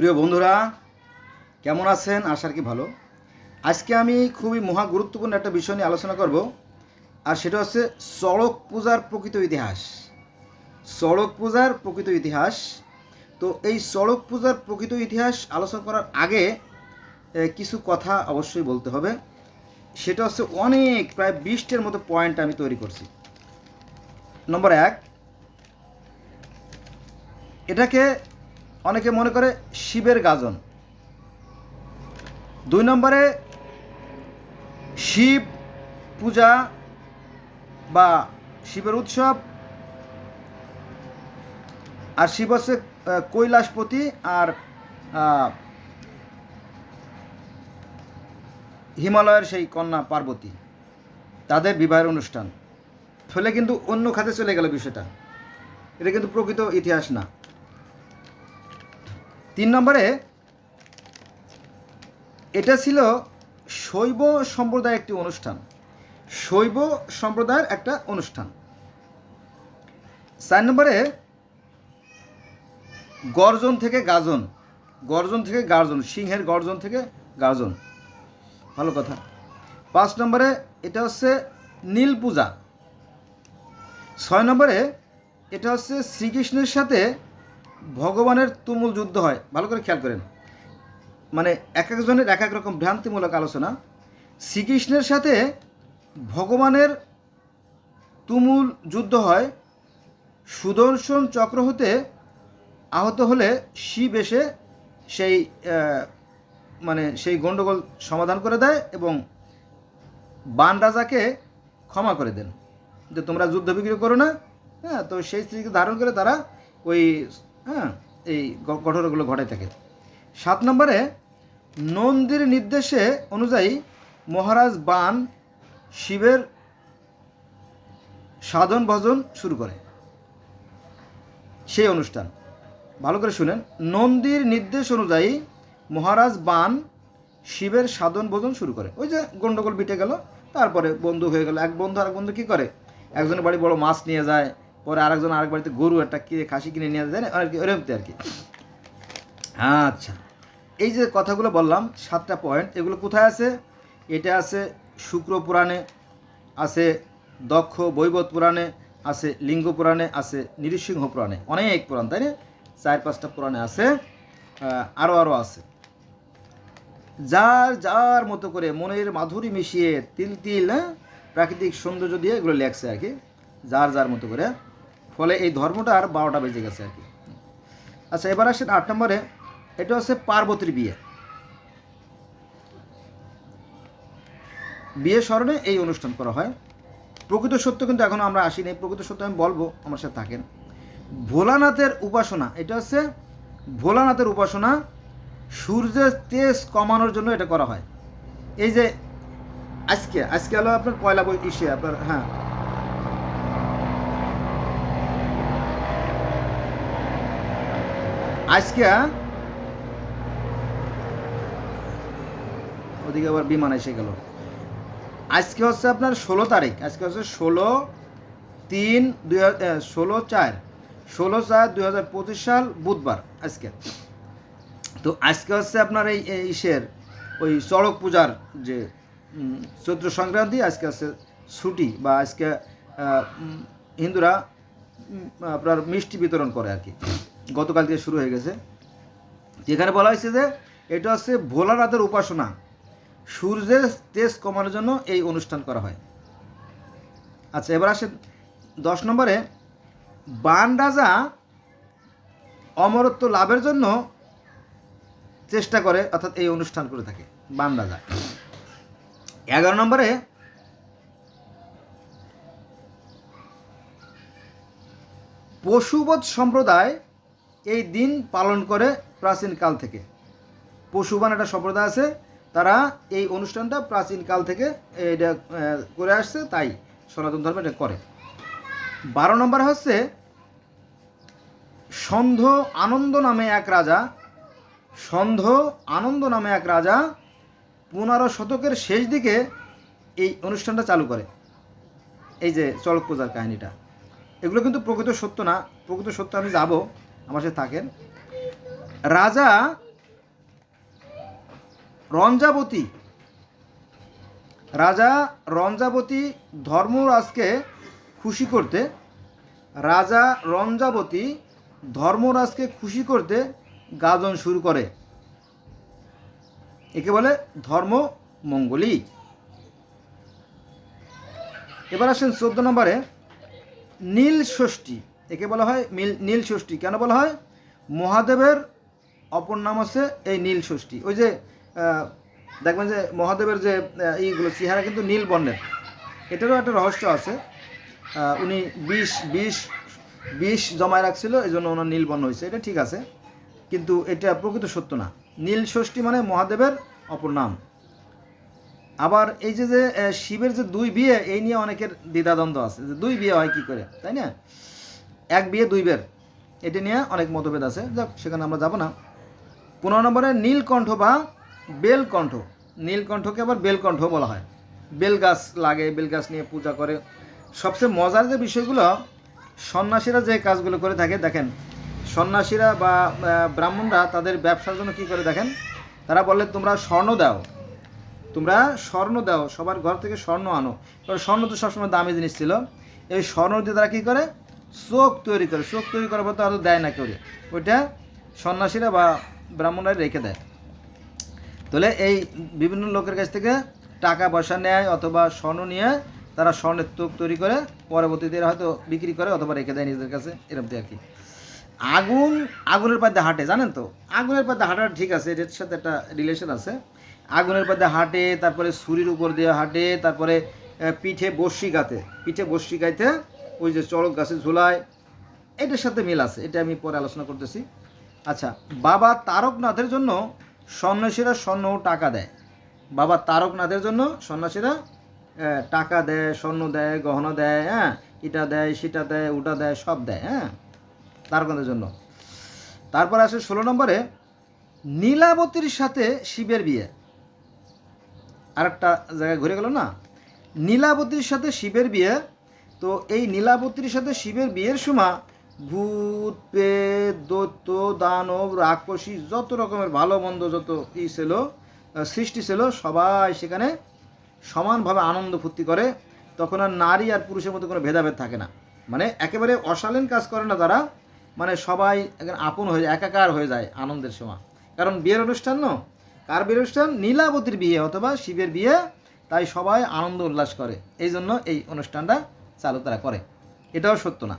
প্রিয় বন্ধুরা, কেমন আছেন? আশা কি ভালো। আজকে আমি খুবই মহা গুরুত্বপূর্ণ একটা বিষয় নিয়ে আলোচনা করব, আর সেটা হচ্ছে চড়ক পূজার প্রকৃত ইতিহাস। চড়ক পূজার প্রকৃত ইতিহাস। তো এই চড়ক পূজার প্রকৃত ইতিহাস আলোচনা করার আগে কিছু কথা অবশ্যই বলতে হবে। সেটা হচ্ছে প্রায় 20টির মতো পয়েন্ট আমি তৈরি করছি। নম্বর 1, এটাকে অনেকে মনে করে শিবের গাজন। 2 নম্বরে শিব পূজা বা শিবের উৎসব, আর শিব হচ্ছে কৈলাসপতি, আর হিমালয়ের সেই কন্যা পার্বতী, তাদের বিবাহের অনুষ্ঠান। ফলে কিন্তু অন্য খাতে চলে গেল বিষয়টা। এটা কিন্তু প্রকৃত ইতিহাস না। 3 নম্বরে, এটা ছিল শৈব সম্প্রদায়ের একটি অনুষ্ঠান। শৈব সম্প্রদায়ের একটা অনুষ্ঠান। 4 নম্বরে, গর্জন থেকে গাজন, গর্জন থেকে গার্জন, সিংহের গর্জন থেকে গার্জন। ভালো কথা। 5 নম্বরে, এটা হচ্ছে নীল পূজা। 6 নম্বরে, এটা হচ্ছে শ্রীকৃষ্ণের সাথে ভগবানের তুমুল যুদ্ধ হয়। ভালো করে খেয়াল করেন, মানে এক একজনের এক এক রকম ভ্রান্তিমূলক আলোচনা। শ্রীকৃষ্ণের সাথে ভগবানের তুমুল যুদ্ধ হয়। সুদর্শন চক্র হতে আহত হলে শিব এসে সেই সেই গণ্ডগোল সমাধান করে দেয় এবং বান রাজাকে ক্ষমা করে দেন যে তোমরা যুদ্ধ বিগ্রহ করো না। হ্যাঁ, তো সেই স্ত্রীকে ধারণ করে তারা ওই এই ঘটনাগুলো ঘটে থাকে। 7 নম্বরে, নন্দীর নির্দেশে অনুযায়ী মহারাজ বান শিবের সাধন ভজন শুরু করে। সেই অনুষ্ঠান ভালো করে শুনেন। নন্দীর নির্দেশ অনুযায়ী মহারাজ বান শিবের সাধন ভজন শুরু করে। ওই যে গন্ডগোল বিটে গেল, তারপরে বন্ধু হয়ে গেল। এক বন্ধু আরেক বন্ধু কী করে, একজনের বাড়ি বড় মাছ নিয়ে যায়, পরে আরেকজন আরেক বাড়িতে গরু একটা খাসি কিনে নিয়ে যায় আর কি, ওরকম আর কি। আচ্ছা, এই যে কথাগুলো বললাম 7টা পয়েন্ট, এগুলো কোথায় আছে? এটা আছে শুক্র পুরাণে, আছে দক্ষ বৈবত পুরাণে, আছে লিঙ্গ পুরাণে, আছে নৃসিংহ পুরাণে। অনেক পুরাণ, তাই না? 4-5টা পুরাণে আছে, আরও আছে। যার যার মতো করে মনের মাধুরী মিশিয়ে তিল তিল প্রাকৃতিক সৌন্দর্য দিয়ে এগুলো লেখছে আর কি, যার যার মতো করে। ফলে এই ধর্মটা আর 12টা বেজে গেছে আর কি। আচ্ছা, এবার আসেন 8 নম্বরে। এটা হচ্ছে পার্বতীর বিয়ে। বিয়ে স্মরণে এই অনুষ্ঠান করা হয়। প্রকৃত সত্য কিন্তু এখনও আমরা আসিনি। প্রকৃত সত্য আমি বলবো, আমার সাথে থাকেন। ভোলানাথের উপাসনা, এটা হচ্ছে ভোলানাথের উপাসনা। সূর্যের তেজ কমানোর জন্য এটা করা হয়। এই যে আজকে হলো আপনার পয়লা বৈশাখে আপনার, হ্যাঁ, আজকে ওদিকে আবার বিমান এসে গেল। আজকে হচ্ছে আপনার 16 তারিখ। আজকে হচ্ছে 16/4/2025 সাল, বুধবার আজকে। তো আজকে হচ্ছে আপনার এই ইসের ওই চড়ক পূজার যে চৈত্র সংক্রান্তি, আজকে আছে ছুটি, বা আজকে হিন্দুরা আপনার মিষ্টি বিতরণ করে আর কি। গতকাল থেকে শুরু হয়ে গেছে। যেখানে বলা হয়েছে যে এটা হচ্ছে ভোলানাথের উপাসনা, সূর্যের তেজ কমানোর জন্য এই অনুষ্ঠান করা হয়। আচ্ছা, এবার আসে 10 নম্বরে। বান রাজা অমরত্ব লাভের জন্য চেষ্টা করে, অর্থাৎ এই অনুষ্ঠান করে থাকে বান রাজা। 11 নম্বরে, পশুবধ সম্প্রদায় এই দিন পালন করে প্রাচীনকাল থেকে। পশুবান একটা সম্প্রদায় আছে, তারা এই অনুষ্ঠানটা প্রাচীনকাল থেকে এটা করে আসছে, তাই সনাতন ধর্ম এটা করে। 12 নম্বর হচ্ছে সন্ধ আনন্দ নামে এক রাজা 15 শতকের শেষ দিকে এই অনুষ্ঠানটা চালু করে। এই যে চড়ক পূজার কাহিনীটা, এগুলো কিন্তু প্রকৃত সত্য না। প্রকৃত সত্য আমি যাব, আমার সাথে থাকেন। রাজা রঞ্জাবতী, রাজা রঞ্জাবতী ধর্মরাজকে খুশি করতে, রাজা রঞ্জাবতী ধর্মরাজকে খুশি করতে গাজন শুরু করে, একে বলে ধর্মমঙ্গলী। এবার আসেন 14 নম্বরে নীল ষষ্ঠী, একে বলা হয় নীল ষষ্ঠী। কেন বলা হয়? মহাদেবের অপর নাম আছে এই নীল ষষ্ঠী। ওই যে দেখবেন যে মহাদেবের যে এইগুলো চেহারা কিন্তু নীল বর্ণের, এটারও একটা রহস্য আছে। উনি বিষ জমায় রাখছিল, এই জন্য ওনার নীল বর্ণ হয়েছে, এটা ঠিক আছে, কিন্তু এটা প্রকৃত সত্য না। নীল ষষ্ঠী মানে মহাদেবের অপর নাম। আবার এই যে যে শিবের যে 2 বিয়ে, এই নিয়ে অনেকের দ্বিধাদ্বন্দ্ব আছে যে 2 বিয়ে হয় কী করে, তাই না? 1 বিয়ে 2 বের, এটা নিয়ে অনেক মতভেদ আছে, যাক সেখানে আমরা যাব না। 15 নম্বরে নীলকণ্ঠ বা বেলকণ্ঠ, নীলকণ্ঠকে আবার বেলকণ্ঠ বলা হয়। বেল গাছ লাগে, বেল গাছ নিয়ে পূজা করে। সবচেয়ে মজার যে বিষয়গুলো, সন্ন্যাসীরা যে কাজগুলো করে থাকে, দেখেন সন্ন্যাসীরা বা ব্রাহ্মণরা তাদের ব্যবসার জন্য কী করে দেখেন, তারা বলে তোমরা স্বর্ণ দাও, তোমরা স্বর্ণ দাও, সবার ঘর থেকে স্বর্ণ আনো। কারণ স্বর্ণ তো সবসময় দামি জিনিস ছিল। এই স্বর্ণ দিয়ে তারা কী করে, চোখ তৈরি করে। চোখ তৈরি করার পর তো আরও দেয় না কেউ, ওইটা সন্ন্যাসীরা বা ব্রাহ্মণরা রেখে দেয়। তাহলে এই বিভিন্ন লোকের কাছ থেকে টাকা পয়সা নেয় অথবা স্বর্ণ নিয়ে তারা স্বর্ণের চোখ তৈরি করে, পরবর্তীতে হয়তো বিক্রি করে অথবা রেখে দেয় নিজেদের কাছে, এরকম আর কি। আগুনের পাশে হাঁটে, জানেন তো? আগুনের পাশে হাঁটা ঠিক আছে, এটার সাথে একটা রিলেশন আছে। আগুনের পাশে হাঁটে, তারপরে ছুরির উপর দিয়ে হাঁটে, তারপরে পিঠে বর্ষি গাইতে ওই যে চড়ক গাছে ঝুলায়, এটার সাথে মিল আছে, এটা আমি পরে আলোচনা করতেছি। আচ্ছা, বাবা তারকনাথের জন্য সন্ন্যাসীরা স্বর্ণ ও টাকা দেয়। বাবা তারকনাথের জন্য সন্ন্যাসীরা টাকা দেয়, স্বর্ণ দেয়, গহনা দেয়, হ্যাঁ, এটা দেয়, সেটা দেয়, ওটা দেয়, সব দেয়, হ্যাঁ, তারকনাথের জন্য। তারপর আসে 16 নম্বরে নীলাবতীর সাথে শিবের বিয়ে। আরেকটা জায়গায় ঘুরে গেল না, নীলাবতীর সাথে শিবের বিয়ে। তো এই নীলাবতীর সাথে শিবের বিয়ের সময় ভূত, প্রেত, দৈত্য, দানব, রাক্ষসী, যত রকমের ভালো মন্দ যত ছিল, সৃষ্টি ছিল, সবাই সেখানে সমানভাবে আনন্দ ফুর্তি করে। তখন আর নারী আর পুরুষের মধ্যে কোনো ভেদাভেদ থাকে না, মানে একেবারে অশালীন কাজ করে না তারা, মানে সবাই আপন হয়ে যায়, একাকার হয়ে যায় আনন্দের সময়। কারণ বিয়ের অনুষ্ঠান না, কার বিয়ের অনুষ্ঠান? নীলাবতীর বিয়ে অথবা শিবের বিয়ে, তাই সবাই আনন্দ উল্লাস করে, এই জন্য এই অনুষ্ঠানটা চালু তারা করে। এটাও সত্য না।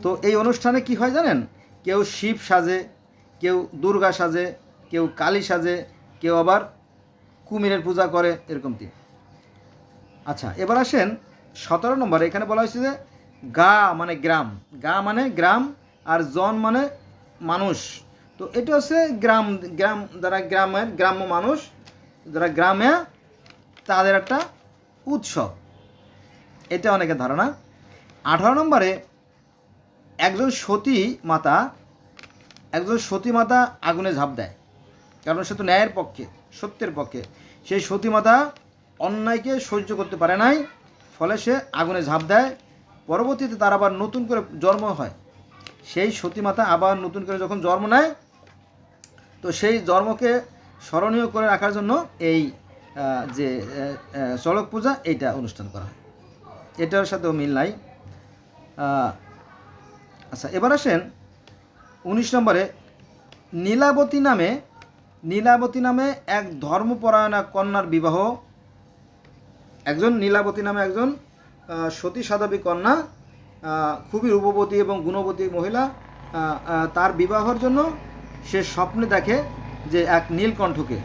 তো এই অনুষ্ঠানে কি হয় জানেন? কেউ শিব সাজে, কেউ দুর্গা সাজে, কেউ কালী সাজে, কেউ আবার কুমিরের পূজা করে, এরকম কি। আচ্ছা, এবার আসেন 17 নম্বরে। এখানে বলা হয়েছে যে গা মানে গ্রাম, গা মানে গ্রাম, আর জন মানে মানুষ। তো এটা হচ্ছে গ্রাম, যারা গ্রাম্য মানুষ, যারা গ্রামে, তাদের একটা উৎসব, এটা অনেকের ধারণা। 18 নম্বরে একজন সতী মাতা আগুনে ঝাঁপ দেয়, কারণ সে তো ন্যায়ের পক্ষে, সত্যের পক্ষে। সেই সতী মাতা অন্যায়কে সহ্য করতে পারে নাই, ফলে সে আগুনে ঝাঁপ দেয়। পরবর্তীতে তার আবার নতুন করে জন্ম হয়। সেই সতী মাতা আবার নতুন করে যখন জন্ম নেয়, তো সেই জন্মকে স্মরণীয় করে রাখার জন্য এই যে চড়ক পূজা, এইটা অনুষ্ঠান করা হয়। এটার সাথেও মিল নাই। আচ্ছা, এবার আসেন 19 নম্বরে নীলাবতী নামে এক ধর্মপরায়ণা কন্যার বিবাহ। নীলাবতী নামে একজন সতী সাধবী কন্যা, খুবই রূপবতী এবং গুণবতী মহিলা, তার বিবাহের জন্য সে স্বপ্নে দেখে যে এক নীলকণ্ঠকে।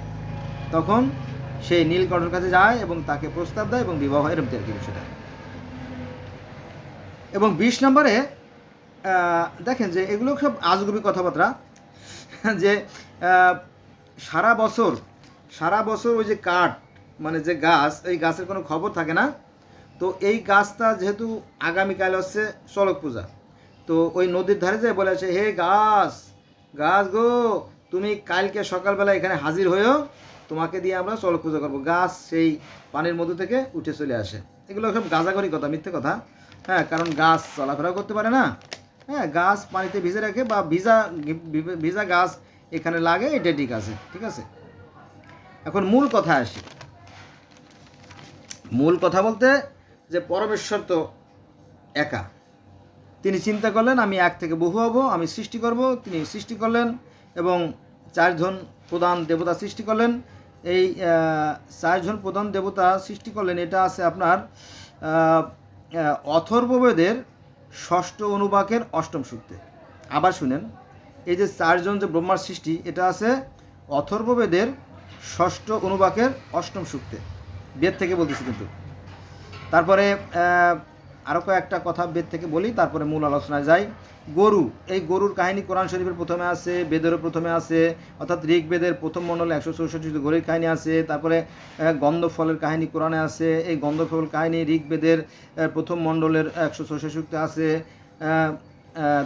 তখন সেই নীলকণ্ঠের কাছে যায় এবং তাকে প্রস্তাব দেয় এবং বিবাহ হয়, এরকম আর কি বিষয়টা। এবং 20 নম্বরে দেখেন যে এগুলো সব আজগুবি কথাবার্তা, যে সারা বছর ওই যে কাঠ মানে যে গাছ, এই গাছের কোনো খবর থাকে না। তো এই গাছটা যেহেতু আগামীকাল হচ্ছে চড়ক পূজা, তো ওই নদীর ধারে যায় বলে আছে, হে গাছ গো, তুমি কালকে সকালবেলা এখানে হাজির হয়েও, তোমাকে দিয়ে আমরা চড়ক পূজা করবো। গাছ সেই পানির মধ্যে থেকে উঠে চলে আসে। এগুলো সব গাঁজাগরি কথা, মিথ্যে কথা, হ্যাঁ, কারণ গাছ চলাফেরাও করতে পারে না, হ্যাঁ, গাছ পানিতে ভিজে রাখে, বা ভিজা গাছ এখানে লাগে, এটা ঠিক আছে, ঠিক আছে। এখন মূল কথা আসি। মূল কথা বলতে যে পরমেশ্বর তো একা, তিনি চিন্তা করলেন আমি এক থেকে বহু হব, আমি সৃষ্টি করব, তিনি সৃষ্টি করলেন এবং 4 জন প্রধান দেবতা সৃষ্টি করলেন। এই 4 জন প্রধান দেবতা সৃষ্টি করলেন, এটা আছে আপনার অথর্ববেদের 6ষ্ঠ অনুবাকের 8ম সূক্তে। আবার শুনেন, এই যে 4 জন যে ব্রহ্মার সৃষ্টি, এটা আছে অথর্ববেদের 6ষ্ঠ অনুবাকের 8ম সূক্তে, বেদ থেকে বলতেছি কিন্তু। তারপরে আরও কয়েকটা কথা বেদ থেকে বলি, তারপরে মূল আলোচনায় যাই। গরু, এই গরুর কাহিনী কোরআন শরীফের প্রথমে আছে, বেদেরও প্রথমে আছে, অর্থাৎ ঋগ্বেদের প্রথম মণ্ডলে 164 গরুর কাহিনী আছে। তারপরে গন্ধফলের কাহিনী কোরআনে আছে, এই গন্ধফল কাহিনী ঋগ্বেদের প্রথম মণ্ডলের 166 আছে।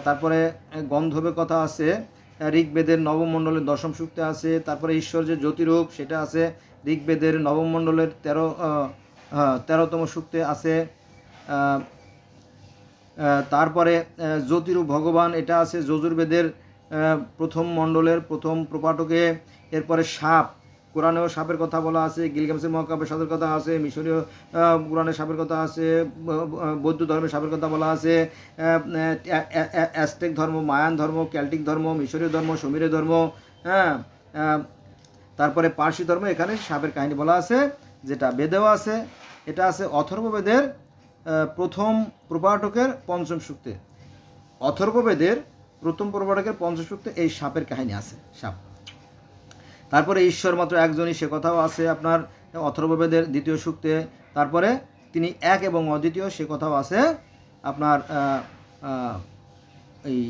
তারপরে গন্ধবের কথা আছে ঋগ্বেদের নবম মণ্ডলের 10ম সূক্তে আছে। তারপরে ঈশ্বর যে জ্যোতিরূপ, সেটা আছে ঋগ্বেদের নবম মণ্ডলের 13তম সূক্তে আছে। তারপরে জ্যোতিরূপ ভগবান, এটা আছে যজুর্বেদের প্রথম মণ্ডলের প্রথম প্রপাটকে। এরপরে সাপ, কোরআনেও সাপের কথা বলা আছে, গিলগামেশের মহাকাব্যের সাপের কথা আছে, মিশরীয় পুরাণের সাপের কথা আছে, বৌদ্ধ ধর্মের সাপের কথা বলা আছে, অ্যাজটেক ধর্ম, মায়ান ধর্ম, কেল্টিক ধর্ম, মিশরীয় ধর্ম, সুমেরীয় ধর্ম, হ্যাঁ, তারপরে পার্সি ধর্ম, এখানে সাপের কাহিনী বলা আছে, যেটা বেদেও আছে। এটা আছে অথর্ববেদের প্রথম প্রপাটকের 5ম সূক্তে। অথর্ববেদের প্রথম প্রপাটকের 5ম সূক্তে এই সাপের কাহিনী আছে, সাপ। তারপরে ঈশ্বর মাত্র একজনই, সে কথাও আছে আপনার অথর্ববেদের 2য় সূক্তে। তারপরে তিনি এক এবং অদ্বিতীয়, সে কথাও আছে আপনার এই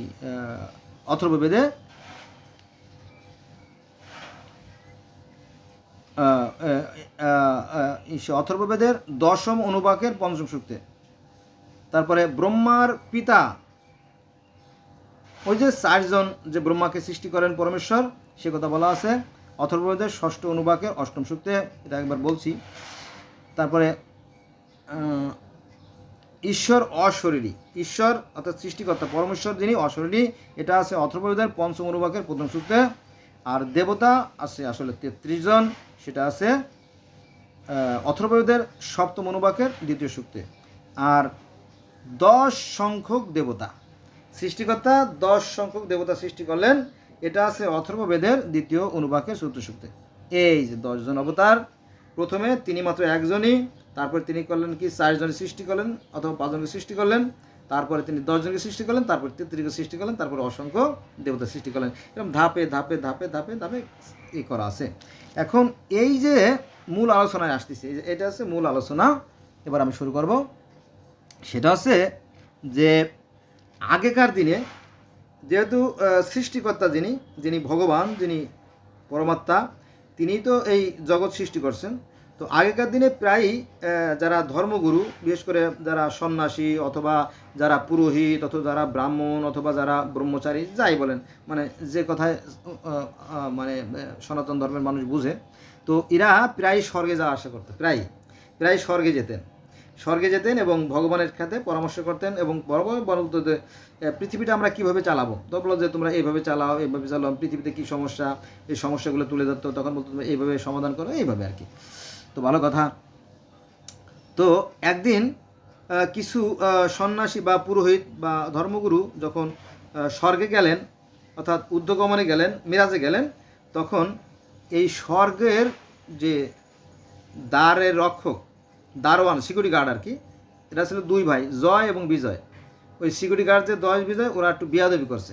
অথর্ববেদে অথর্ববেদের 10ম অনুবাকের 5ম সূক্তে। তারপরে ব্রহ্মার পিতা, ওই যে 4 জন যে ব্রহ্মাকে সৃষ্টি করেন পরমেশ্বর, সে কথা বলা আছে অথর্ববেদের 6ষ্ঠ অনুবাকের 8ম সূক্তে, এটা একবার বলছি। তারপরে ঈশ্বর অশরীরী, ঈশ্বর অর্থাৎ সৃষ্টিকর্তা পরমেশ্বর যিনি অশরীরী, এটা আছে অথর্ববেদের 5ম অনুবাকের 1ম সূক্তে। আর দেবতা আছে আসলে 33 জন, সেটা আছে অথর্ববেদের 7ম অনুবাকের 2য় সূক্তে। আর 10 সংখ্যক দেবতা, সৃষ্টিকর্তা 10 সংখ্যক দেবতা সৃষ্টি করলেন, এটা আছে অথর্ববেদের 2য় অনুবাকের 4th সূক্তে। এই যে 10 জন অবতার, প্রথমে তিনি মাত্র একজনই, তারপরে তিনি করলেন কি 4 জনের সৃষ্টি করলেন অথবা 5 জনকে সৃষ্টি করলেন, তারপরে তিনি 10 জনকে সৃষ্টি করলেন, তারপরে 33কে সৃষ্টি করলেন, তারপরে অসংখ্য দেবতা সৃষ্টি করলেন। এরকম ধাপে ধাপে ধাপে ধাপে ধাপে ই করা আছে। এখন এই যে মূল আলোচনায় আসতেছে, এটা হচ্ছে মূল আলোচনা। এবার আমি শুরু করব। সেটা হচ্ছে যে আগেকার দিনে যেহেতু সৃষ্টিকর্তা যিনি ভগবান, যিনি পরমাত্মা, তিনিই তো এই জগৎ সৃষ্টি করছেন। তো আগেকার দিনে প্রায়ই যারা ধর্মগুরু, বিশেষ করে যারা সন্ন্যাসী অথবা যারা পুরোহিত অথবা যারা ব্রাহ্মণ অথবা যারা ব্রহ্মচারী, যাই বলেন, মানে যে কথায় মানে সনাতন ধর্মের মানুষ বুঝে, তো এরা প্রায় স্বর্গে যাওয়া আসা করতো, প্রায় স্বর্গে যেতেন এবং ভগবানের সাথে পরামর্শ করতেন এবং বলতো যে পৃথিবীটা আমরা কীভাবে চালাবো। তো বলো যে তোমরা এইভাবে চালাও, পৃথিবীতে কী সমস্যা, এই সমস্যাগুলো তুলে ধরতো, তখন বলতো তোমরা এইভাবে সমাধান করো, এইভাবে আর কি। তো ভালো কথা। তো একদিন কিছু সন্ন্যাসী বা পুরোহিত বা ধর্মগুরু যখন স্বর্গে গেলেন, অর্থাৎ ঊর্ধ্বগমনে গেলেন, মিরাজে গেলেন, তখন এই স্বর্গের যে দ্বারের রক্ষক, দারোয়ান, সিকিউরিটি গার্ড আর কি, এটা ছিল 2 ভাই, জয় এবং বিজয়। ওই সিকিউরিটি গার্ড যে জয় বিজয়, ওরা একটু বিয়াদবি করছে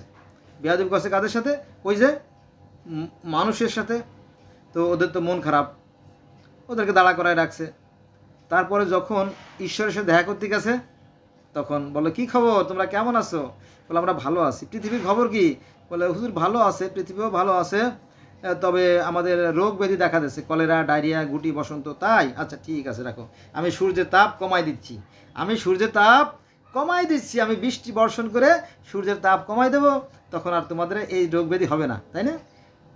কাদের সাথে? ওই যে মানুষের সাথে। তো ওদের তো মন খারাপ, ওদেরকে দাঁড়া করায় রাখছে। তারপরে যখন ঈশ্বরের সাথে দেখা করতে গেছে, তখন বললো কি খবর, তোমরা কেমন আছো? বলে আমরা ভালো আছি। পৃথিবীর খবর কি? বলে হুজুর ভালো আছে, পৃথিবীও ভালো আছে, তবে আমাদের রোগ ব্যাধি দেখা দিচ্ছে, কলেরা, ডায়রিয়া, গুটি, বসন্ত। তাই? আচ্ছা ঠিক আছে, রাখো, আমি সূর্যের তাপ কমাই দিচ্ছি, আমি বৃষ্টি বর্ষণ করে সূর্যের তাপ কমাই দেবো, তখন আর তোমাদের এই রোগ ব্যাধি হবে না, তাই না?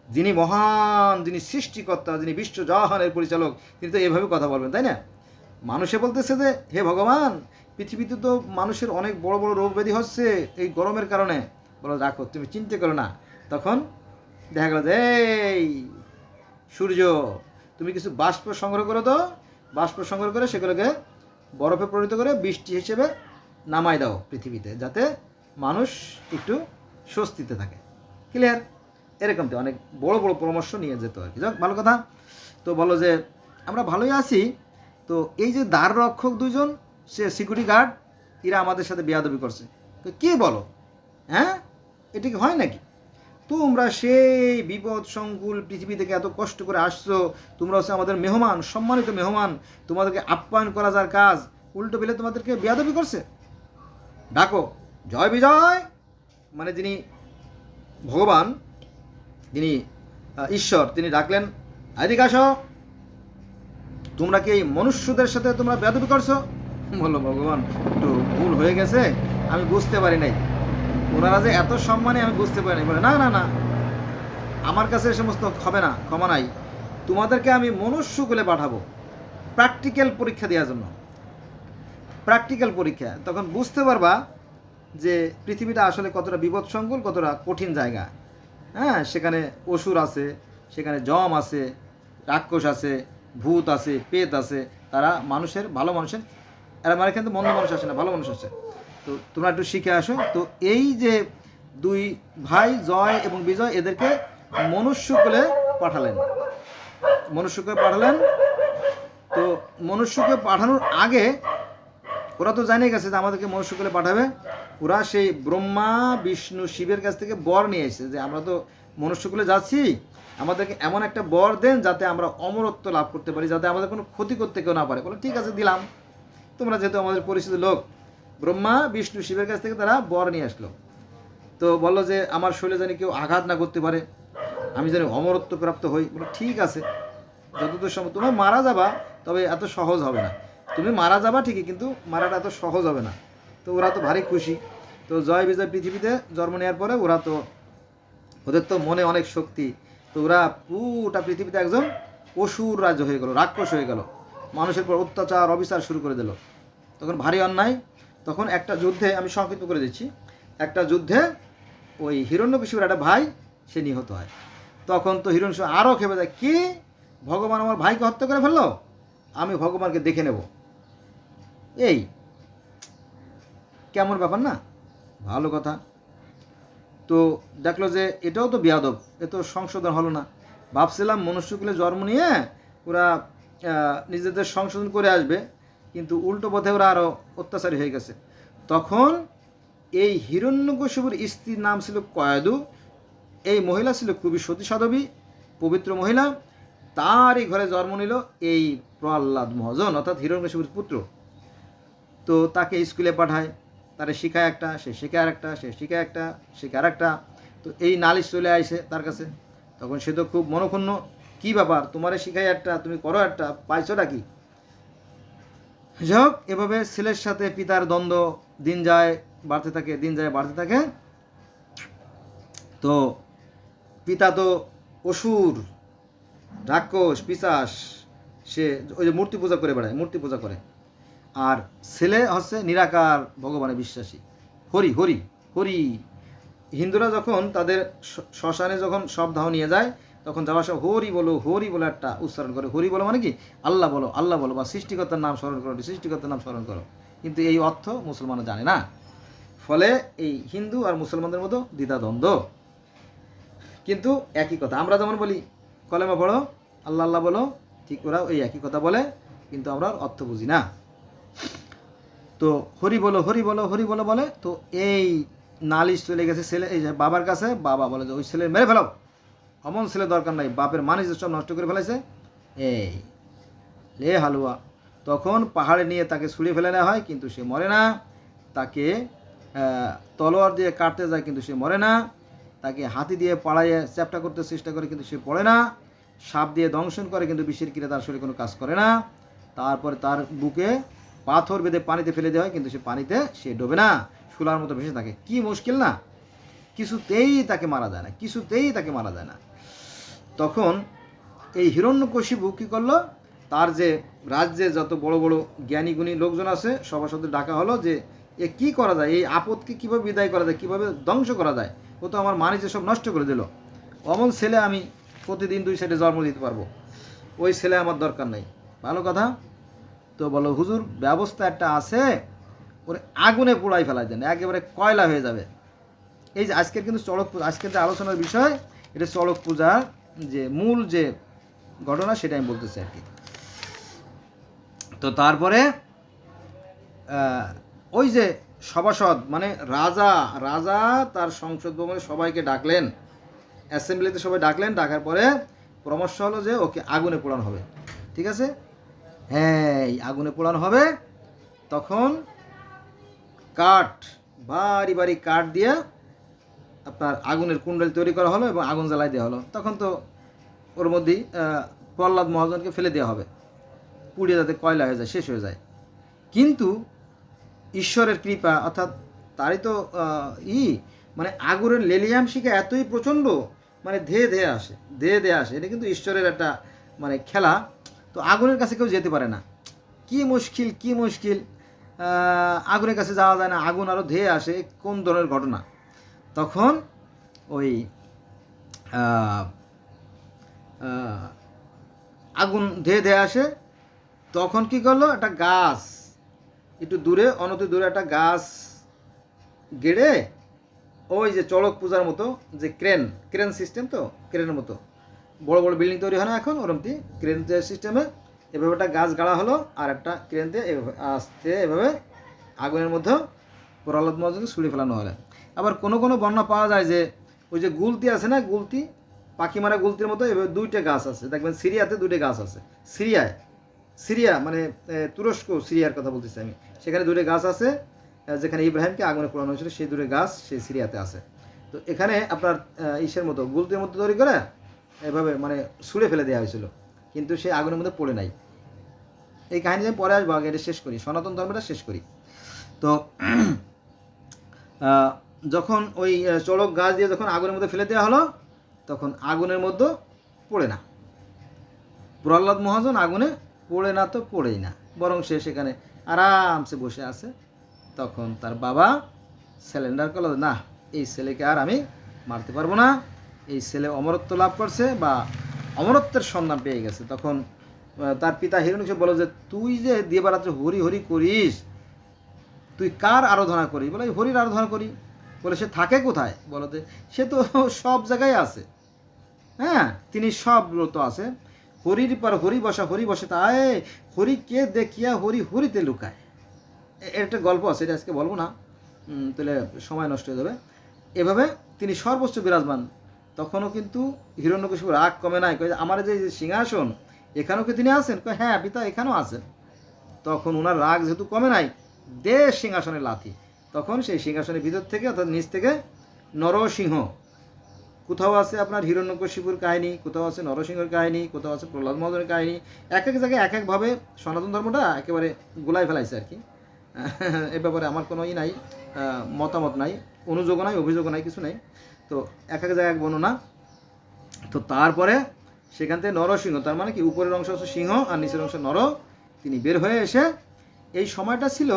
যিনি মহান, যিনি সৃষ্টিকর্তা, যিনি বিশ্বজাহানের পরিচালক, তিনি তো এভাবে কথা বলবেন, তাই না? মানুষে বলতেছে যে হে ভগবান, পৃথিবীতে তো মানুষের অনেক বড় বড় রোগ ব্যাধি হচ্ছে এই গরমের কারণে। বলো রাখো, তুমি চিন্তা করো না। তখন দেখা গেল যে এই সূর্য, তুমি কিছু বাষ্প সংগ্রহ করো, তো বাষ্প সংগ্রহ করে সেগুলোকে বরফে পরিণত করে বৃষ্টি হিসেবে নামাই দাও পৃথিবীতে, যাতে মানুষ একটু স্বস্তিতে থাকে। ক্লিয়ার? এরকম তো অনেক বড় বড় পরামর্শ নিয়ে যেত আর কি। যাক, ভালো কথা। তো বলো যে আমরা ভালোই আছি, তো এই যে দ্বার রক্ষক দুজন, সে সিকিউরিটি গার্ড, এরা আমাদের সাথে বেয়াদবি করছে, তো কে বলো? হ্যাঁ, এটা কি হয় নাকি? তোমরা সেই বিপদ সংকুল পৃথিবী থেকে এত কষ্ট করে আসছো, তোমরা হচ্ছে আমাদের মেহমান, সম্মানিত মেহমান, তোমাদেরকে আপ্যায়ন করা যার কাজ, উল্টো পেলে তোমাদেরকে বেয়াদবি করছে। ডাকো জয় বিজয়, মানে যিনি ভগবান, যিনি ঈশ্বর, তিনি ডাকলেন, এদিকে আসো, তোমরা কি এই মনুষ্যদের সাথে তোমরা বেয়াদবি করছো? বললো, ভগবান একটু ভুল হয়ে গেছে, আমি বুঝতে পারি নাই, ওনারা যে এত সম্মানে আমি বুঝতে পারি নাই। বলে, না না না, আমার কাছে এ সমস্ত হবে না, ক্ষমা নাই, তোমাদেরকে আমি মনুষ্যকুলে পাঠাবো প্র্যাকটিক্যাল পরীক্ষা দেওয়ার জন্য। প্র্যাকটিক্যাল পরীক্ষা, তখন বুঝতে পারবা যে পৃথিবীটা আসলে কতটা বিপদসংকুল, কতটা কঠিন জায়গা। হ্যাঁ, সেখানে অসুর আছে, সেখানে যম আছে, রাক্ষস আছে, ভূত আছে, পেত আছে, তারা মানুষের, ভালো মানুষের, এরা মানে কিন্তু মন্দ মানুষ আসে না, ভালো মানুষ আসে। তো তোমরা একটু শিখে আসো। তো এই যে দুই ভাই জয় এবং বিজয়, এদেরকে মনুষ্যকুলে পাঠালেন, মনুষ্যকুলে পাঠালেন। তো মনুষ্যকে পাঠানোর আগে ওরা তো জানিয়ে গেছে যে আমাদেরকে মনুষ্যকুলে পাঠাবে। ওরা সেই ব্রহ্মা বিষ্ণু শিবের কাছ থেকে বর নিয়ে এসেছে যে আমরা তো মনুষ্যকুলে যাচ্ছি, আমাদেরকে এমন একটা বর দেন যাতে আমরা অমরত্ব লাভ করতে পারি, যাতে আমাদের কোনো ক্ষতি করতে কেউ না পারে। বলে, ঠিক আছে, দিলাম, তোমরা যেহেতু আমাদের পরিচিত লোক। ব্রহ্মা বিষ্ণু শিবের কাছ থেকে তারা বর নিয়ে আসলো। তো বললো যে আমার শরীরে যেন কেউ আঘাত না করতে পারে, আমি যেন অমরত্ব প্রাপ্ত হই। বলো, ঠিক আছে, যতদূর সম্ভব। তুমি মারা যাবা, তবে এত সহজ হবে না। তুমি মারা যাবা ঠিকই, কিন্তু মারাটা এত সহজ হবে না। তো ওরা তো ভারী খুশি। তো জয় বিজয় পৃথিবীতে জন্ম নেওয়ার পরে ওরা তো, ওদের তো মনে অনেক শক্তি, তো ওরা পুরোটা পৃথিবীতে একজন অসুর রাজ্য হয়ে গেল, রাক্ষস হয়ে গেল, মানুষের পর অত্যাচার অবিচার শুরু করে দিল। তখন ভারী অন্যায়। তখন একটা যুদ্ধে, আমি সংক্ষিপ্ত করে দিচ্ছি, একটা যুদ্ধে ওই হিরণ্যকশিপুর একটা ভাই, সে নিহত হয়। তখন তো হিরণ্যকশিপু আরও খেপে যায়, কি, ভগবান আমার ভাইকে হত্যা করে ফেললো, আমি ভগবানকে দেখে নেব। এই কেমন ব্যাপার না? ভালো কথা। তো দেখলো যে এটাও তো বেয়াদব, এ তো সংশোধন হলো না। ভাবছিলাম মনুষ্যকুলে জন্ম নিয়ে ওরা নিজেদের সংশোধন করে আসবে, কিন্তু উল্টো পথে ওরা আরও অত্যাচারী হয়ে গেছে। তখন এই হিরণ্যকশিপুর স্ত্রীর নাম ছিল কয়াদু। এই মহিলা ছিল খুবই সতী সাধবী, পবিত্র মহিলা। তারই ঘরে জন্ম নিল এই প্রহ্লাদ মহাজন, অর্থাৎ হিরণ্যকশিপুর পুত্র। তো তাকে স্কুলে পাঠায়, তারে শিখায় একটা, সে শেখে আর একটা, সে শিখায় একটা, শেখে আর একটা। তো এই নালিশ চলে আসে তার কাছে। তখন সে তো খুব মনক্ষুণ্ণ, কী ব্যাপার, তোমারে শিখাই একটা, তুমি করো একটা, পাইছোটা কি? যাই হোক, এভাবে ছেলের সাথে পিতার দ্বন্দ্ব দিন যায় বাড়তে থাকে, দিন যায় বাড়তে থাকে। তো পিতা তো অসুর, রাক্ষস, পিশাচ, সে ওই যে মূর্তি পূজা করে বেড়ায়, মূর্তি পূজা করে। আর ছেলে হচ্ছে নিরাকার ভগবানে বিশ্বাসী, হরি হরি হরি। হিন্দুরা যখন তাদের শ্মশানে যখন সব দাহ নিয়ে যায়, তখন যাওয়ার সময় হরি বলো, হরি বলে একটা উচ্চারণ করে। হরি বলো মানে কি, আল্লাহ বলো, আল্লাহ বলো, বা সৃষ্টিকর্তার নাম স্মরণ করো, সৃষ্টিকর্তার নাম স্মরণ করো। কিন্তু এই অর্থ মুসলমানরা জানে না, ফলে এই হিন্দু আর মুসলমানদের মতো দ্বিধাদ্বন্দ্ব। কিন্তু একই কথা, আমরা যেমন বলি কলেমা পড়ো, আল্লাহ আল্লাহ বলো, ঠিক ওরাও এই একই কথা বলে, কিন্তু আমরা অর্থ বুঝি না। তো হরি বলো, হরি বলো, হরি বলো বলে। তো এই নালিশ চলে গেছে ছেলে, এই যে বাবার কাছে। বাবা বলে যে ওই ছেলে মেরে ফেলাও, অমন ছেলে দরকার নাই, বাপের মানুষ সব নষ্ট করে ফেলেছে। এই লে হালুয়া। তখন পাহাড়ে নিয়ে তাকে ছুঁড়ে ফেলে নেওয়া হয়, কিন্তু সে মরে না। তাকে তলোয়ার দিয়ে কাটতে যায়, কিন্তু সে মরে না। তাকে হাতি দিয়ে পাড়াইয়ে চ্যাপ্টা করতে চেষ্টা করে, কিন্তু সে পড়ে না। সাপ দিয়ে দংশন করে, কিন্তু বিষের কিরে তার শরীরে কোনো কাজ করে না। তারপরে তার বুকে পাথর বেঁধে পানিতে ফেলে দেওয়া হয়, কিন্তু সে পানিতে সে ডোবে না, শুলার মতো ভেসে থাকে। কি মুশকিল না? কিছুতেই তাকে মারা যায় না, কিছুতেই তাকে মারা যায় না। তখন এই হিরণ্যকশিপু কী করলো, তার যে রাজ্যে যত বড় বড় জ্ঞানী গুণী লোকজন আছে সবার সাথে ডাকা হলো যে এ কী করা যায়, এই আপদকে কীভাবে বিদায় করা যায়, কীভাবে ধ্বংস করা যায়, ও তো আমার মানিজ্য সব নষ্ট করে দিল। অমন ছেলে আমি প্রতিদিন 2 সাইডে জন্ম দিতে পারবো, ওই ছেলে আমার দরকার নেই। ভালো কথা। তো বলো হুজুর ব্যবস্থা একটা আছে, ওরে আগুনে পোড়াই ফেলাই দেন, একেবারে কয়লা হয়ে যাবে। এই যে আজকের কিন্তু চড়ক পূজা, আজকের যে আলোচনার বিষয়, এটা চড়ক পূজার যে মূল যে ঘটনা সেটা আমি বলতেছি আর কি। তো তারপরে ওই যে সভাসদ মানে রাজা রাজা তার সংসদ ভবনে সবাইকে ডাকলেন, অ্যাসেম্বলিতে সবাই ডাকলেন, ডাকার পরে পরামর্শ হলো যে ওকে আগুনে পোড়ানো হবে। ঠিক আছে, হ্যাঁ এই আগুনে পোড়ানো হবে। তখন কাঠ, ভারী ভারী কাঠ দিয়ে আপনার আগুনের কুণ্ডল তৈরি করা হলো এবং আগুন জ্বালাই দেওয়া হলো। তখন তো ওর মধ্যেই প্রহ্লাদ মহাজনকে ফেলে দেওয়া হবে, পুড়িয়ে যাতে কয়লা হয়ে যায়, শেষ হয়ে যায়। কিন্তু ঈশ্বরের কৃপা, অর্থাৎ তারই তো মানে আগুনের লেলিয়াম শিখা এতই প্রচণ্ড, মানে ধেয়ে ধেয়ে আসে, ধেয়ে ধেয়ে আসে। এটা কিন্তু ঈশ্বরের একটা মানে খেলা। তো আগুনের কাছে কেউ যেতে পারে না, কি মুশকিল কি মুশকিল, আগুনের কাছে যাওয়া যায় না, আগুন আরও ধেয়ে আসে, কোন ধরনের ঘটনা। তখন ওই আগুন ধেয়ে ধেয়ে আসে। তখন কি করলো, একটা গাছ একটু দূরে, অনতি দূরে একটা গাছ গেড়ে ওই যে চড়ক পূজার মতো যে ক্রেন সিস্টেম, তো ক্রেনের মতো বড় বড় বিল্ডিং তৈরি হয় না এখন, ওরমটি ক্রেন সিস্টেমে এভাবে একটা গাছ গাড়া হলো, আর একটা ক্রেন দিয়ে এভাবে আস্তে এভাবে আগুনের মধ্যে প্রহ্লাদ মহাজনকে ছুঁড়ে ফেলানো হলে। আবার কোনো কোনো বর্ণনা পাওয়া যায় যে ওই যে গুলতি আছে না, গুলতি পাখি মারা গুলতির মতো এভাবে 2টে গাছ আছে, দেখবেন সিরিয়াতে 2টে গাছ আছে। সিরিয়া মানে তুরস্ক, সিরিয়ার কথা বলতেছি আমি, সেখানে 2টে গাছ আছে, যেখানে ইব্রাহিমকে আগুনে পোড়ানো হয়েছিল সেই 2টে গাছ সেই সিরিয়াতে আছে। তো এখানে আপনার ইসের মতো গুলতির মতো তৈরি করে এভাবে মানে ছুঁড়ে ফেলে দেওয়া হয়েছিল, কিন্তু সেই আগুনের মধ্যে পড়ে নাই। এই কাহিনী আমি পরে আসবো, আগে এটা শেষ করি, সনাতন ধর্মটা শেষ করি। তো যখন ওই চড়ক গাছ দিয়ে যখন আগুনের মধ্যে ফেলে দেওয়া হলো, তখন আগুনের মধ্যে পড়ে না, প্রহ্লাদ মহাজন আগুনে পড়ে না, তো পড়েই না, বরং সে সেখানে আরামসে বসে আছে। তখন তার বাবা স্যালেন্ডার করলো, না এই ছেলেকে আর আমি মারতে পারবো না, এই ছেলে অমরত্ব লাভ করছে বা অমরত্বের সন্ধান পেয়ে গেছে। তখন তার পিতা হিরণ্যকশিপু বলো যে তুই যে দিবারাত্রে হরি হরি করিস, তুই কার আরাধনা করিস? বলে হরির আরাধনা করি। বলে সে থাকে কোথায়? বলো যে সে তো সব জায়গায় আছে, হ্যাঁ তিনি সব তো আছে, হরির পর হরি বসা, হরি বসে তাই হরিকে দেখিয়া হরি হরিতে লুকায়। এর একটা গল্প আছে, এটা আজকে বলবো না, তাহলে সময় নষ্ট হয়ে যাবে। এভাবে তিনি সর্বোচ্চ বিরাজমান। তখনও কিন্তু হিরণ্যকশিপু রাগ কমে নাই, কয়ে আমার যে সিংহাসন এখানেও কি তিনি আছেন? কয়ে হ্যাঁ পিতা এখানেও আছেন। তখন ওনার রাগ যেহেতু কমে নাই, দে সিংহাসনের লাথি। তখন সেই সিংহাসনের ভিতর থেকে অর্থাৎ নিচ থেকে নরসিংহ, কোথাও আছে আপনার হিরণ্যকশিপুর কাহিনী, কোথাও আছে নরসিংহের কাহিনী, কোথাও আছে প্রহ্লাদ মহাজনের কাহিনী, এক এক জায়গায় এক একভাবে সনাতন ধর্মটা একেবারে গোলাই ফেলাইছে আর কি। এ ব্যাপারে আমার কোনো নাই, মতামত নাই, অনুযোগ নাই, অভিযোগ নাই, কিছু নাই। তো এক এক জায়গায় এক বর্ণনা। তো তারপরে সেখান থেকে নরসিংহ, তার মানে কি উপরের অংশ হচ্ছে সিংহ আর নিচের অংশ নর, তিনি বের হয়ে এসে, এই সময়টা ছিল,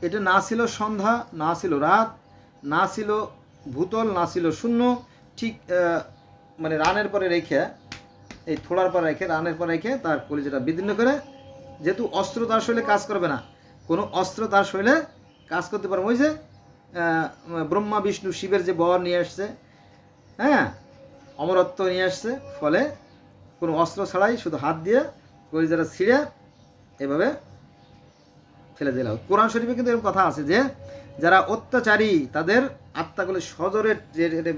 এটা না ছিল সন্ধ্যা, না ছিল রাত, না ছিল ভূতল, না ছিল শূন্য, ঠিক মানে রানের পরে রেখে, এই থোড়ার পর রেখে, রানের পর রেখে তার কলিজাটা বিদীর্ণ করে, যেহেতু অস্ত্র তার শরীরে কাজ করবে না, কোনো অস্ত্র তার শরীরে কাজ করতে পারবে। ওই যে ব্রহ্মা বিষ্ণু শিবের যে বর নিয়ে আসছে, হ্যাঁ অমরত্ব নিয়ে আসছে, ফলে কোনো অস্ত্র ছাড়াই শুধু হাত দিয়ে কলিজাটা ছিঁড়ে এভাবে ফেলে দিলাম। কোরআন শরীফে কিন্তু এরকম কথা আছে যে যারা অত্যাচারী তাদের আত্মাগুলো সজোরে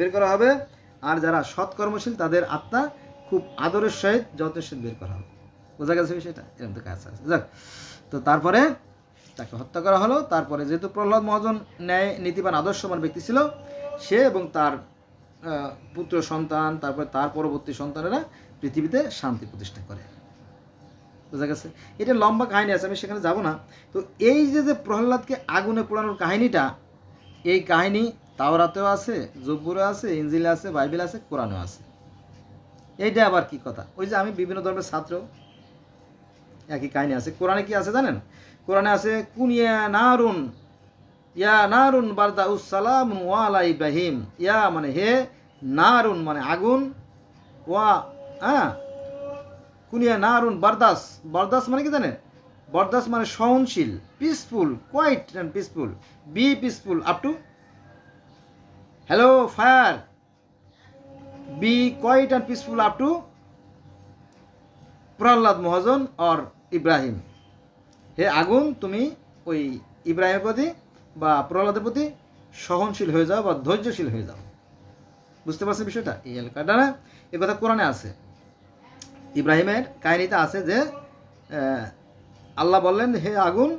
বের করা হবে, আর যারা সৎকর্মশীল তাদের আত্মা খুব আদরের সহিত যত্নের সহিত বের করা হবে। বোঝা গেছে বিষয়টা? এরকম তো কাজ আছে। যাক, তো তারপরে তাকে হত্যা করা হলো। তারপরে যেহেতু প্রহ্লাদ মহাজন ন্যায় নীতিবান আদর্শবান ব্যক্তি ছিল, সে এবং তার পুত্র সন্তান, তারপরে তার পরবর্তী সন্তানেরা পৃথিবীতে শান্তি প্রতিষ্ঠা করে। বোঝা গেছে? এটা লম্বা কাহিনী আছে, আমি সেখানে যাব না। তো এই যে প্রহ্লাদকে আগুনে পোড়ানোর কাহিনীটা, এই কাহিনী তাওরাতেও আছে, জব্বুরে আছে, ইনজিলে আছে, বাইবেল আছে, কোরআনেও আছে। এইটা আবার কি কথা? ওই যে আমি বিভিন্ন ধর্মের ছাত্র, একই কাহিনী আছে। কোরআনে কি আছে জানেন? কোরআনে আছে কুনিয়া নারুন, ইয়া নারুন বারদা উসালাম ওয়ালা ইব্রাহিম, ইয়া মানে হে নারুন মানে আগুন, ওয়া হ্যাঁ কুনিয়া নারুন বারদাস, বারদাস মানে কি জানেন? বরদাস মানে সহনশীল, peaceful, quiet and peaceful, be peaceful up to, hello fire, be quiet and peaceful up to Prahlad Mahajan or Ibrahim. হে আগুন, তুমি ওই ইব্রাহিমের প্রতি বা প্রহ্লাদের প্রতি সহনশীল হয়ে যাও বা ধৈর্যশীল হয়ে যাও। বুঝতে পারছেন বিষয়টা? এই এলাকাটা না, এ কথা কোরআনে আছে, ইব্রাহিমের কাহিনীতে আছে যে আল্লাহ বললেন হে আগুন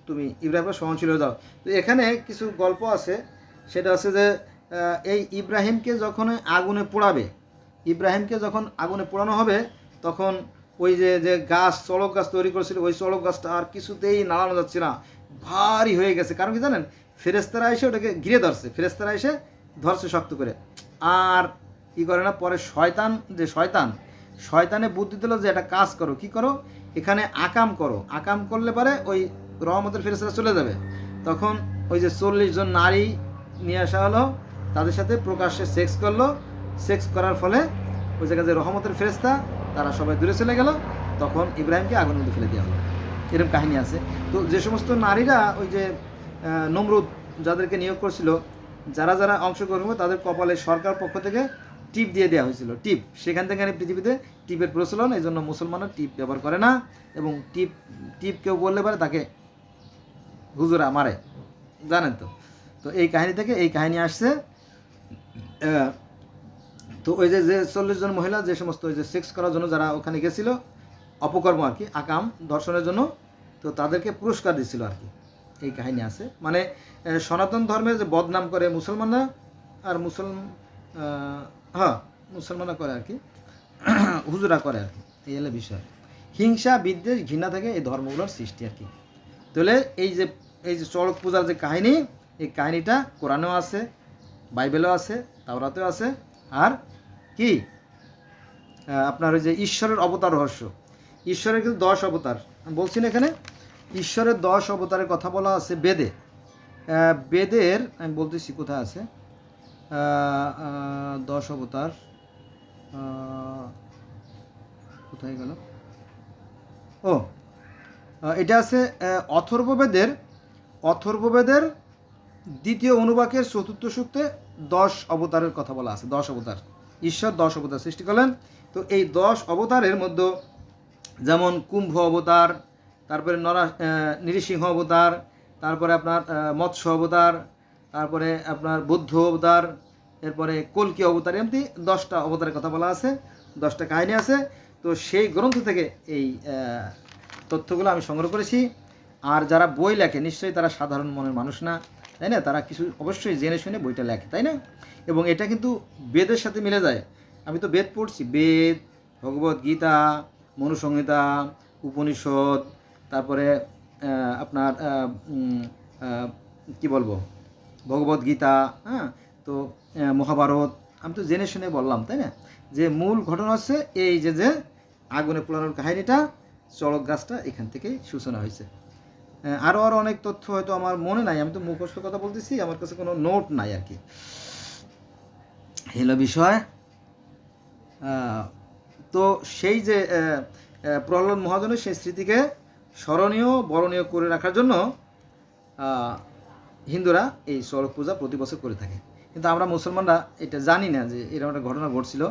তুমি ইব্রাহিমের সহনশীল হয়ে যাও। তো এখানে কিছু গল্প আছে, সেটা আছে যে এই ইব্রাহিমকে যখন আগুনে পোড়াবে, ইব্রাহিমকে যখন আগুনে পোড়ানো হবে, তখন ওই যে যে গাছ, চড়ক গাছ তৈরি করেছিল, ওই চড়ক গাছটা আর কিছুতেই নাড়ানো যাচ্ছে না, ভারী হয়ে গেছে। কারণ কি জানেন? ফেরেস্তারা এসে ওটাকে ঘিরে ধরছে, ফেরেস্তারা এসে ধরছে শক্ত করে। আর কি করে না, পরে শয়তানে বুদ্ধি দিল যে একটা কাজ করো, কি করো, এখানে আকাম করো, আকাম করলে পরে ওই রহমতের ফেরেস্তারা চলে যাবে। তখন ওই যে 40 জন নারী নিয়ে আসা হলো, তাদের সাথে প্রকাশ্যে সেক্স করলো, সেক্স করার ফলে ওই জায়গায় যে রহমতের ফেরেস্তা তারা সবাই দূরে চলে গেল, তখন ইব্রাহিমকে আগুনের মধ্যে ফেলে দেওয়া হলো। এরকম কাহিনী আছে। তো যে সমস্ত নারীরা ওই যে নমরুদ যাদেরকে নিয়োগ করছিল, যারা যারা অংশগ্রহণ করবে তাদের কপালে সরকার পক্ষ থেকে টিপ দিয়ে দেওয়া হয়েছিল, টিপ। সেখান থেকে পৃথিবীতে টিপের প্রচলন, এই জন্য মুসলমানরা টিপ ব্যবহার করে না, এবং টিপ কেউ বললে পারে তাকে হুজুরা মারে, জানেন তো। তো এই কাহিনী থেকে এই কাহিনী আসছে। তো ওই যে 40 জন মহিলা যে সমস্ত ওই যে সেক্স করার জন্য যারা ওখানে গেছিলো, অপকর্ম আর কি, আকাম ধর্ষণের জন্য, তো তাদেরকে পুরস্কার দিচ্ছিল আর কি, এই কাহিনী আছে। মানে সনাতন ধর্মের যে বদনাম করে মুসলমানরা, আর মুসলমানরা করে আর কি, হুজুরা করে আর কি, এই হলো বিষয়। হিংসা, বিদ্বেষ, ঘৃণা থেকে এই ধর্মগুলোর সৃষ্টি আর কি। তাহলে এই যে চড়ক পূজার যে কাহিনী, এই কাহিনীটা কোরআনেও আছে, বাইবেলেও আছে, তাওরাতেও আছে। আর কি আপনার ওই যে ঈশ্বরের অবতার রহস্য, ঈশ্বরের কিন্তু 10 অবতার আমি বলছি না এখানে, ঈশ্বরের 10 অবতারের কথা বলা আছে বেদে। বেদের আমি বলতেছি কোথায় আছে 10 অবতার, কোথায় গেল, ও এটা আছে অথর্ববেদের দ্বিতীয় অনুবাকের 4th সূক্তে 10 অবতারের কথা বলা আছে। 10 অবতার, ঈশ্বর 10 অবতার সৃষ্টি করলেন। তো এই 10 অবতারের মধ্যে যেমন কুম্ভ অবতার, তারপরে নৃসিংহ অবতার, তারপরে আপনার মৎস্য অবতার, তারপরে আপনার বুদ্ধ অবতার, এরপরে কল্কি অবতার, এমনি 10টা অবতারের কথা বলা আছে, 10টা কাহিনী আছে। তো সেই গ্রন্থ থেকে এই তথ্যগুলো আমি সংগ্রহ করেছি। আর যারা বই লেখে নিশ্চয়ই তারা সাধারণ মনের মানুষ না, তাই না? তারা কিছু অবশ্যই জেনে শুনে বইটা লেখে, তাই না? এবং এটা কিন্তু বেদের সাথে মিলে যায়। আমি তো বেদ পড়ছি, বেদ, ভগবদ গীতা, মনুসংহিতা, উপনিষদ, তারপরে আপনার কি বলবো, ভগবদ গীতা, হ্যাঁ, তো মহাভারত, আমি তো জেনে শুনে বললাম, তাই না? যে মূল ঘটনা হচ্ছে এই যে আগুনে পোড়ানোর কাহিনীটা, চড়ক গাছটা এখান থেকেই সূচনা হয়েছে। আরও অনেক তথ্য হয়তো আমার মনে নাই, আমি তো মুখস্থ কথা বলতেছি, আমার কাছে কোনো নোট নাই আর কি, হলো বিষয়। তো সেই যে প্রহ্লাদ মহাজনের সেই স্মৃতিকে স্মরণীয় বরণীয় করে রাখার জন্য হিন্দুরা এই চড়ক পূজা প্রতি বছর করে থাকে। কিন্তু আমরা মুসলমানরা এটা জানি না যে এরকম একটা ঘটনা ঘটছিল,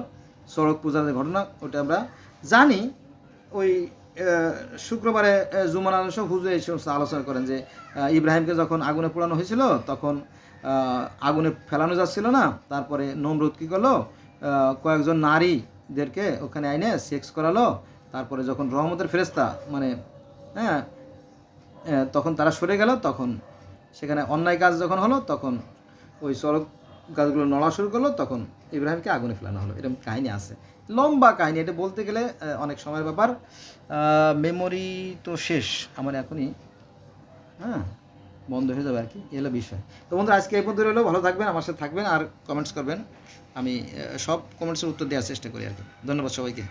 চড়ক পূজার যে ঘটনা ওটা আমরা জানি। ওই শুক্রবারে জুমান সব হুজুর এই সমস্ত আলোচনা করেন যে ইব্রাহিমকে যখন আগুনে পোড়ানো হয়েছিল, তখন আগুনে ফেলানো যাচ্ছিল না, তারপরে নমরুদ কী করলো, কয়েকজন নারীদেরকে ওখানে আইনে সেক্স করালো। তারপরে যখন রহমতের ফেরেস্তা মানে হ্যাঁ তখন তারা সরে গেল, তখন সেখানে অন্যায় কাজ যখন হলো, তখন ওই চড়ক গাছগুলো নড়া শুরু করলো, তখন ইব্রাহিমকে আগুনে ফেলানো হলো। এরকম কাহিনী আছে, লম্বা কাহিনী, এটা বলতে গেলে অনেক সময়ের ব্যাপার। মেমোরি তো শেষ আমার এখনই, হ্যাঁ, বন্ধ হয়ে যাবে আর কি, এলো বিষয়। তো বন্ধু আজকে এই পর্যন্ত রইলো, ভালো থাকবেন, আমার সাথে থাকবেন আর কমেন্টস করবেন, আমি সব কমেন্টসের উত্তর দেওয়ার চেষ্টা করি আর কি। ধন্যবাদ সবাইকে।